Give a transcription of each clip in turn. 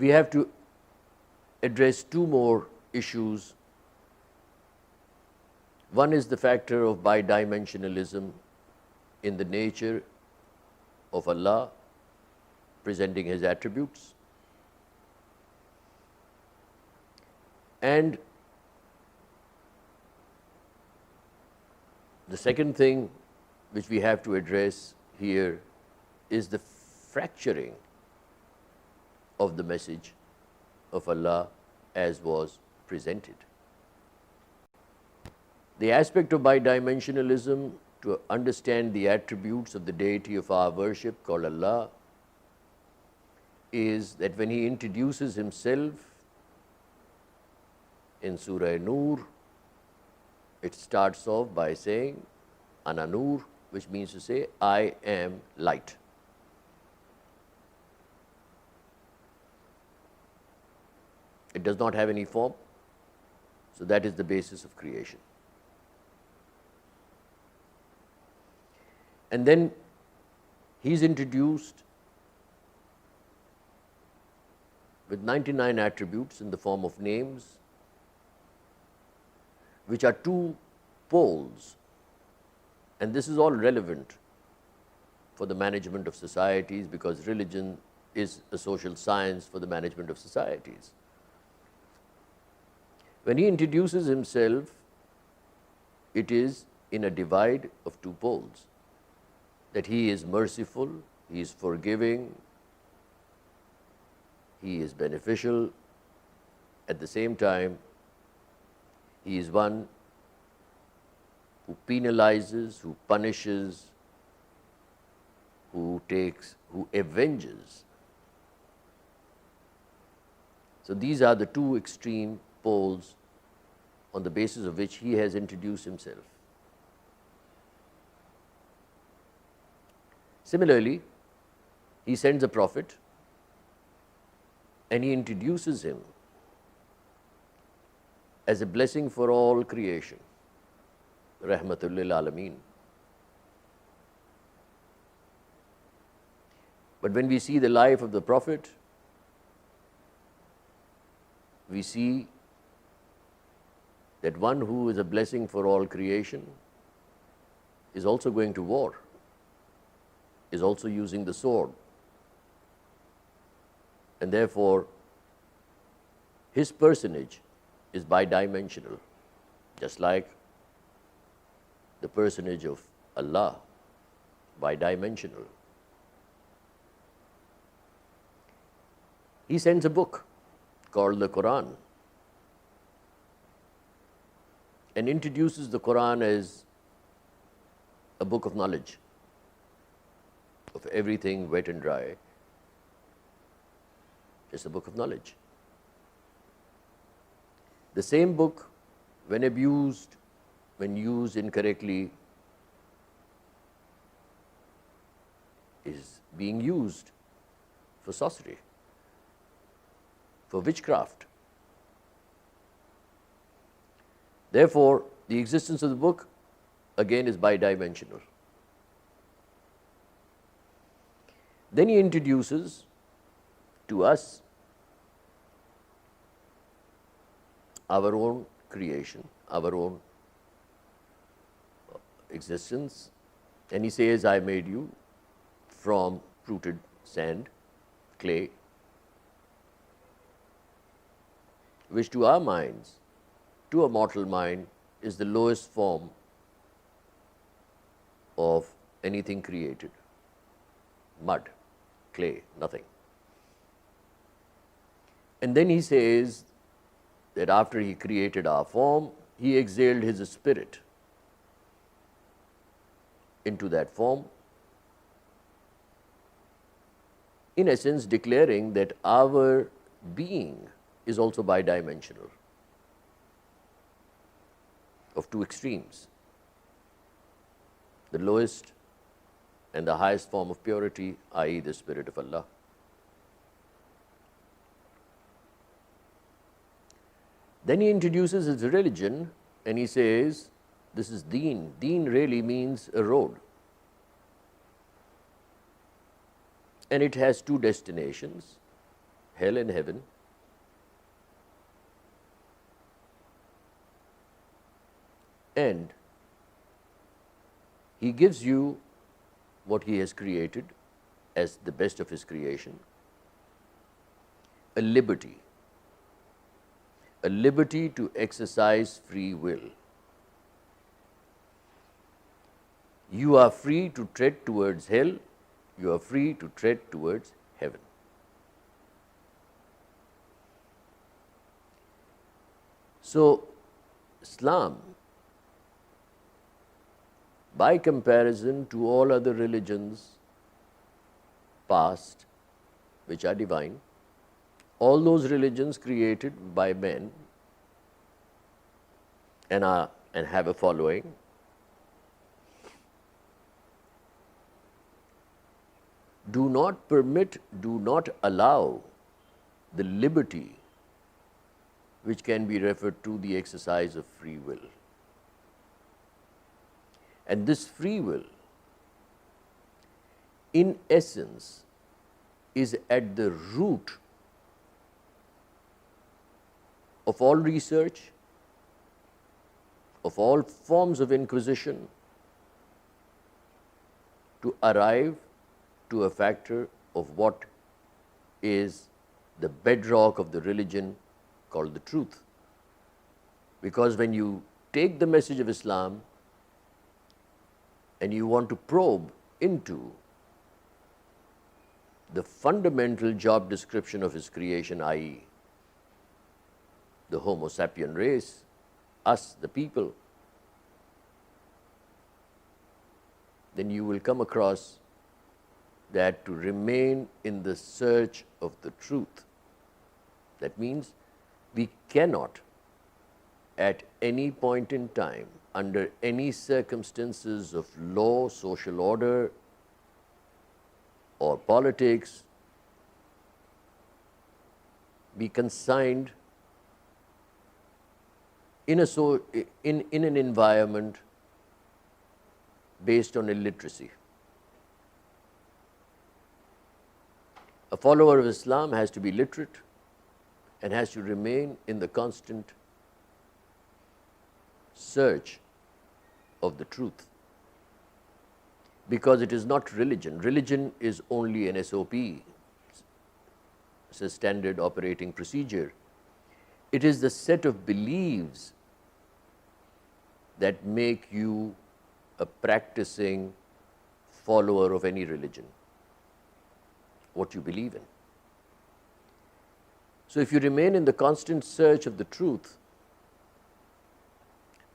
we have to address two more issues. One is the factor of bidimensionalism in the nature of Allah, presenting His attributes, and the second thing which we have to address here is the fracturing of the message of Allah as was presented. The aspect of bidimensionalism, to understand the attributes of the deity of our worship called Allah, is that when He introduces Himself in Surah Nur, it starts off by saying Ana Nur, which means to say I am light. It does not have any form, so that is the basis of creation. And then He is introduced with 99 attributes in the form of names, which are two poles, and this is all relevant for the management of societies, because religion is a social science for the management of societies. When He introduces Himself, it is in a divide of two poles, that He is merciful, He is forgiving, He is beneficial. At the same time, He is one who penalizes, who punishes, who avenges. So these are the two extreme poles on the basis of which He has introduced Himself. Similarly, He sends a prophet and He introduces him as a blessing for all creation, Rahmatul lil Alameen. But when we see the life of the Prophet, we see that one who is a blessing for all creation is also going to war, is also using the sword, and therefore his personage is bidimensional, just like the personage of Allah, bidimensional. He sends a book called the Quran and introduces the Quran as a book of knowledge of everything wet and dry. It's a book of knowledge. The same book, when abused, when used incorrectly, is being used for sorcery, for witchcraft. Therefore, the existence of the book again is bidimensional. Then he introduces to us our own creation, our own existence, and he says, I made you from rooted sand, clay, which to our minds, to a mortal mind, is the lowest form of anything created. Mud, clay, nothing. And then he says that after he created our form, he exhaled his spirit into that form, in essence declaring that our being is also bidimensional, of two extremes, the lowest and the highest form of purity, i.e. the Spirit of Allah. Then he introduces his religion and he says, this is deen. Deen really means a road. And it has two destinations. hell and heaven, and he gives you what he has created as the best of his creation, a liberty to exercise free will. You are free to tread towards hell, you are free to tread towards heaven. So, Islam, by comparison to all other religions past, which are divine, all those religions created by men and have a following, do not permit, do not allow the liberty which can be referred to the exercise of free will. And this free will, in essence, is at the root of all research, of all forms of inquisition, to arrive to a factor of what is the bedrock of the religion called the truth. Because when you take the message of Islam and you want to probe into the fundamental job description of his creation, i.e., the Homo sapien race, us, the people, then you will come across that to remain in the search of the truth. That means we cannot, at any point in time, under any circumstances of law, social order, or politics, be consigned in an environment based on illiteracy. A follower of Islam has to be literate and has to remain in the constant search of the truth. Because it is not religion. Religion is only an SOP, it's a standard operating procedure. It is the set of beliefs that make you a practicing follower of any religion, what you believe in. So if you remain in the constant search of the truth,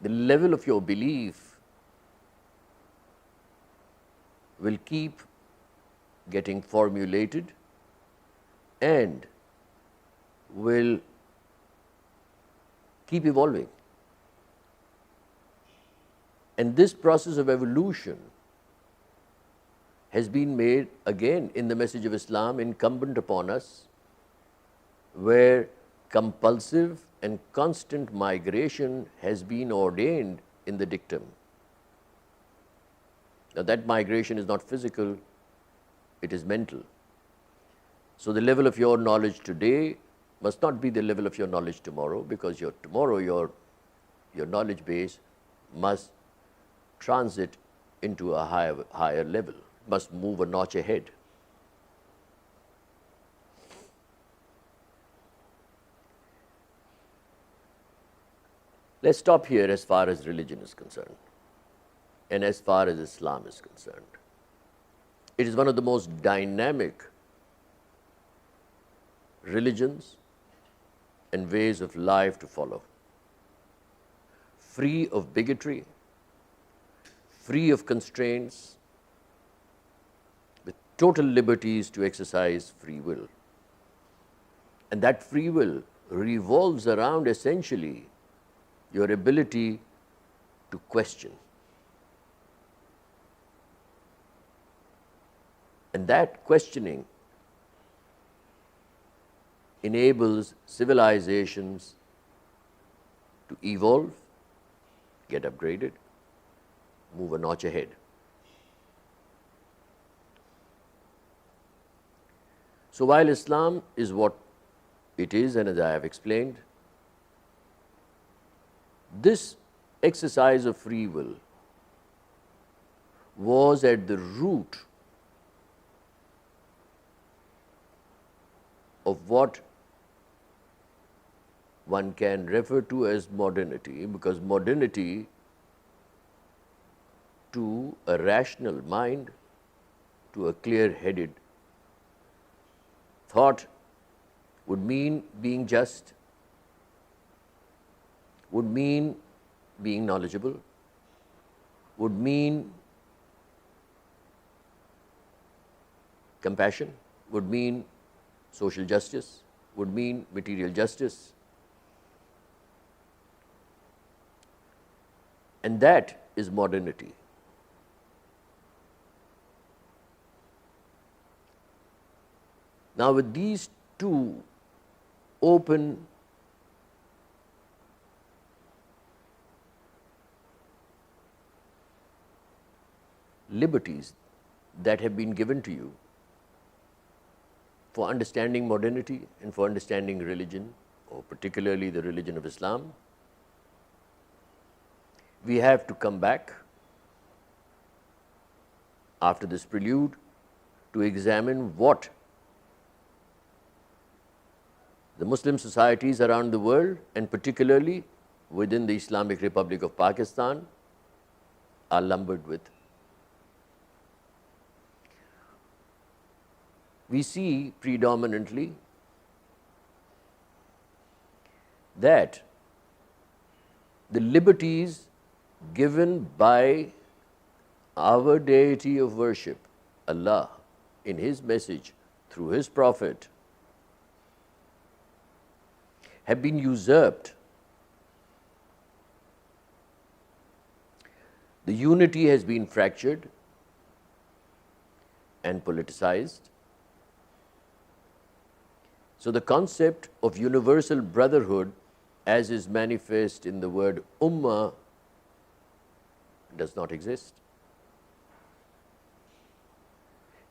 the level of your belief will keep getting formulated and will keep evolving. And this process of evolution has been made, again, in the message of Islam, incumbent upon us, where compulsive and constant migration has been ordained in the dictum. Now, that migration is not physical, it is mental. So, the level of your knowledge today must not be the level of your knowledge tomorrow, because your knowledge base must transit into a higher level, must move a notch ahead. Let's stop here as far as religion is concerned and as far as Islam is concerned. It is one of the most dynamic religions and ways of life to follow, free of bigotry, free of constraints, with total liberties to exercise free will. And that free will revolves around essentially your ability to question. And that questioning enables civilizations to evolve, get upgraded, move a notch ahead. So while Islam is what it is, and as I have explained, this exercise of free will was at the root of what one can refer to as modernity, because modernity to a rational mind, to a clear-headed thought, would mean being just, would mean being knowledgeable, would mean compassion, would mean social justice, would mean material justice. And that is modernity. Now, with these two open liberties that have been given to you for understanding modernity and for understanding religion, or particularly the religion of Islam, we have to come back after this prelude to examine what the Muslim societies around the world, and particularly within the Islamic Republic of Pakistan, are lumbered with. We see predominantly that the liberties given by our deity of worship, Allah, in His message through His Prophet, have been usurped. The unity has been fractured and politicized. So the concept of universal brotherhood, as is manifest in the word ummah, does not exist.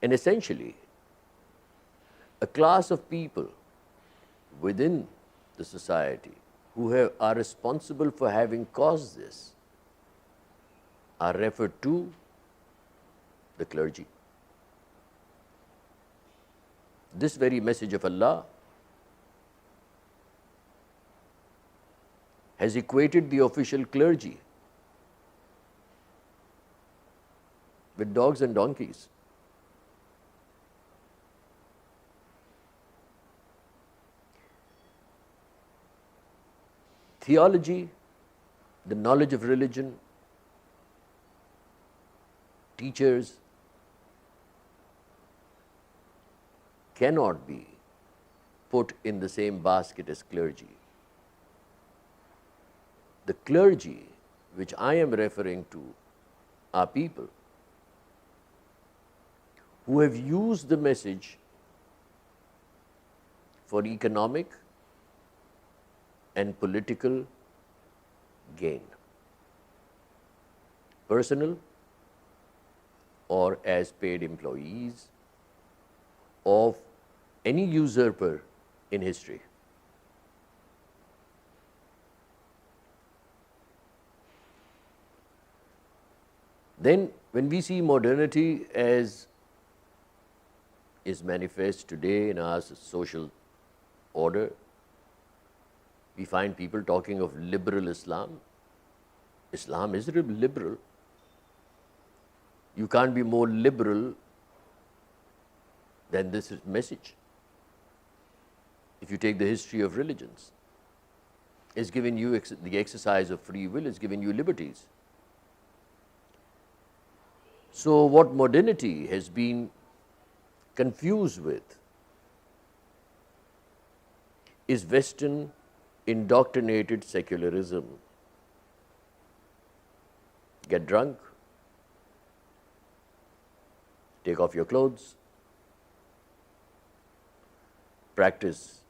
And essentially, a class of people within the society who are responsible for having caused this are referred to the clergy. This very message of Allah has equated the official clergy with dogs and donkeys. Theology, the knowledge of religion, teachers cannot be put in the same basket as clergy. The clergy which I am referring to are people who have used the message for economic and political gain, personal or as paid employees of any usurper in history. Then, when we see modernity as is manifest today in our social order, we find people talking of liberal Islam. Islam is liberal. You can't be more liberal than this message. If you take the history of religions, it's given you the exercise of free will, it's given you liberties. So what modernity has been confused with is Western indoctrinated secularism. Get drunk, take off your clothes, practice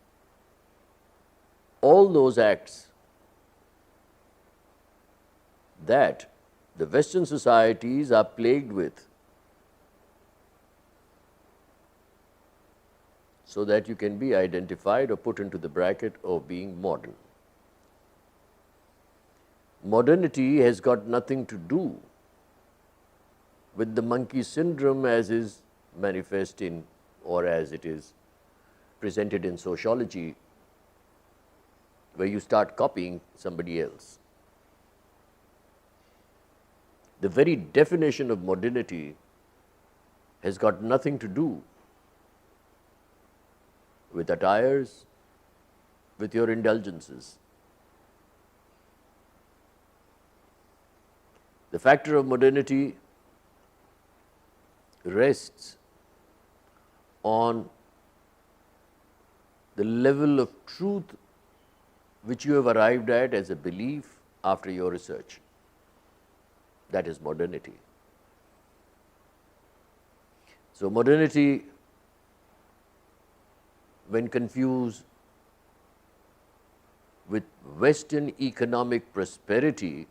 all those acts that the Western societies are plagued with. so that you can be identified or put into the bracket of being modern. Modernity has got nothing to do with the monkey syndrome as is manifest in or as it is presented in sociology, where you start copying somebody else. The very definition of modernity has got nothing to do with attires, with your indulgences. The factor of modernity rests on the level of truth which you have arrived at as a belief after your research. That is modernity. So modernity, when confused with Western economic prosperity,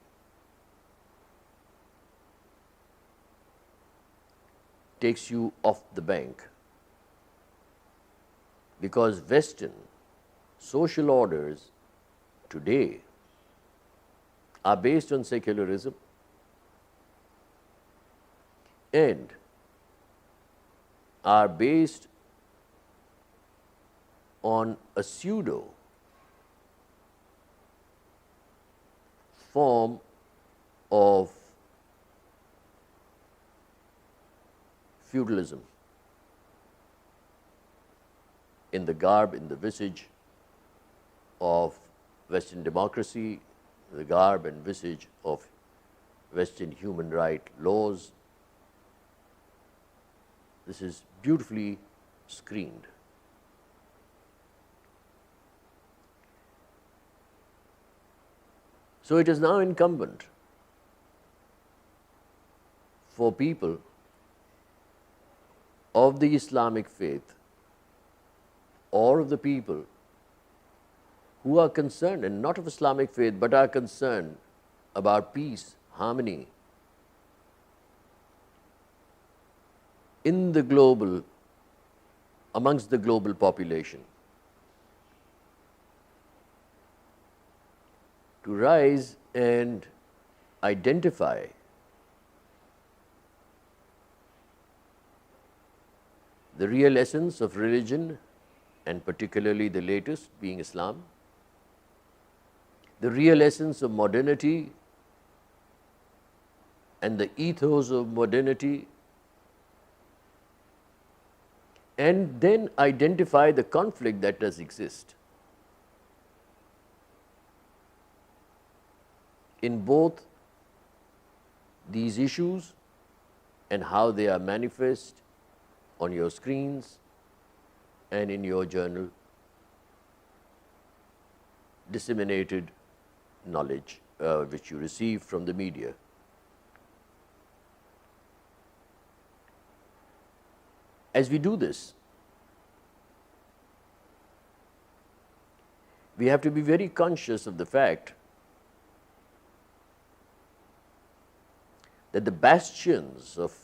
takes you off the bank, because Western social orders today are based on secularism and are based on a pseudo form of feudalism in the garb, in the visage of Western democracy, the garb and visage of Western human right laws. This is beautifully screened. So it is now incumbent for people of the Islamic faith or of the people who are concerned, and not of Islamic faith, but are concerned about peace, harmony in the global, amongst the global population, to rise and identify the real essence of religion, and particularly the latest being Islam, the real essence of modernity and the ethos of modernity, and then identify the conflict that does exist in both these issues and how they are manifest on your screens and in your journal disseminated knowledge which you receive from the media. As we do this, we have to be very conscious of the fact that the bastions of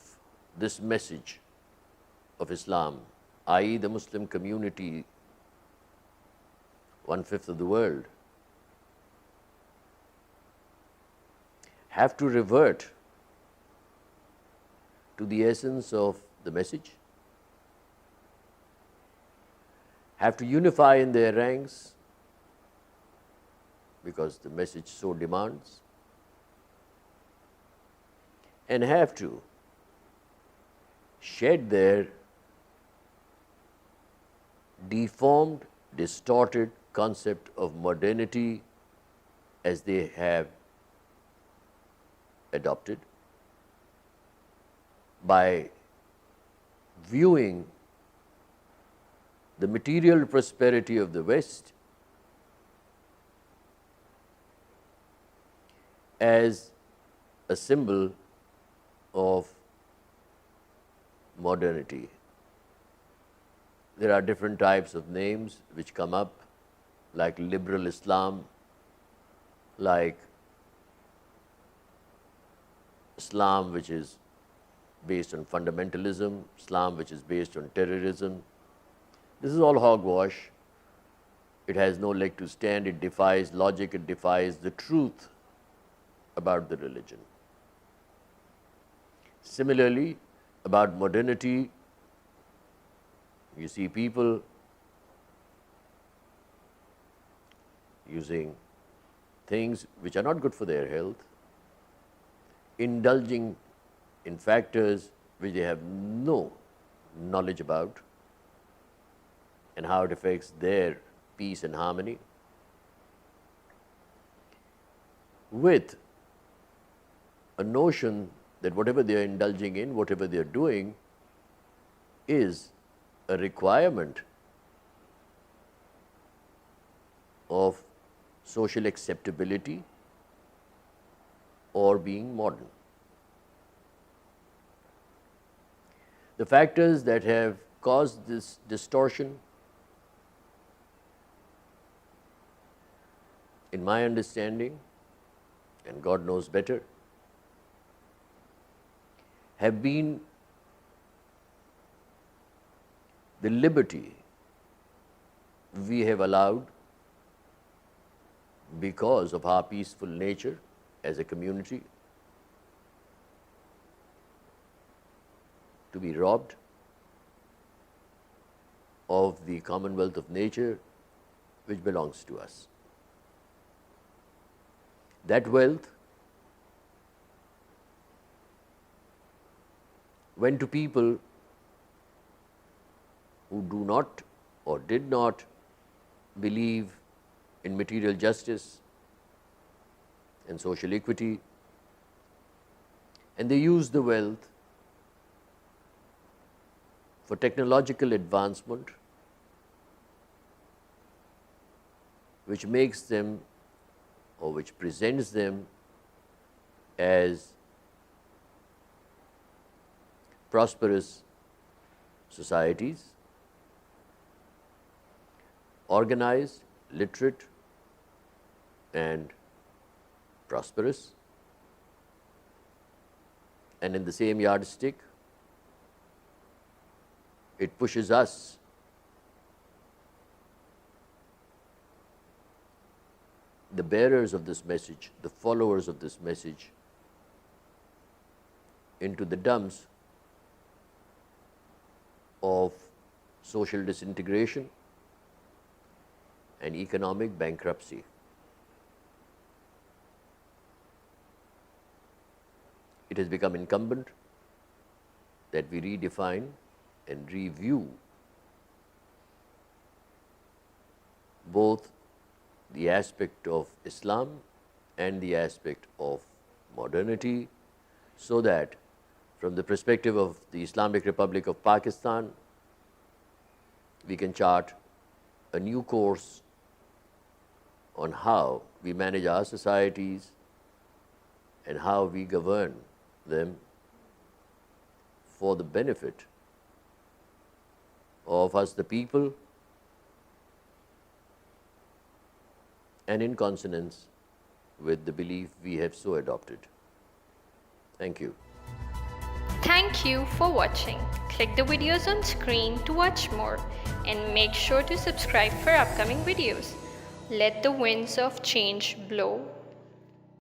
this message of Islam, i.e. the Muslim community, 1/5 of the world, have to revert to the essence of the message, have to unify in their ranks because the message so demands, and have to shed their deformed, distorted concept of modernity as they have adopted by viewing the material prosperity of the West as a symbol of modernity. There are different types of names which come up, like liberal Islam, like Islam which is based on fundamentalism, Islam which is based on terrorism, This is all hogwash. It has no leg to stand. It defies logic. It defies the truth about the religion. Similarly, about modernity, you see people using things which are not good for their health, indulging in factors which they have no knowledge about and how it affects their peace and harmony, with a notion that whatever they are indulging in, whatever they are doing, is a requirement of social acceptability or being modern. The factors that have caused this distortion, in my understanding, and God knows better, have been the liberty we have allowed because of our peaceful nature as a community to be robbed of the commonwealth of nature which belongs to us. That wealth went to people who do not or did not believe in material justice and social equity, and they use the wealth for technological advancement, which makes them or which presents them as prosperous societies, organized, literate, and prosperous. And in the same yardstick, it pushes us the bearers of this message, the followers of this message, into the dumps of social disintegration and economic bankruptcy. It has become incumbent that we redefine and review both the aspect of Islam and the aspect of modernity, so that from the perspective of the Islamic Republic of Pakistan, we can chart a new course on how we manage our societies and how we govern them for the benefit of us, the people, and in consonance with the belief we have so adopted. Thank you. Thank you for watching. Click the videos on screen to watch more, and make sure to subscribe for upcoming videos. Let the winds of change blow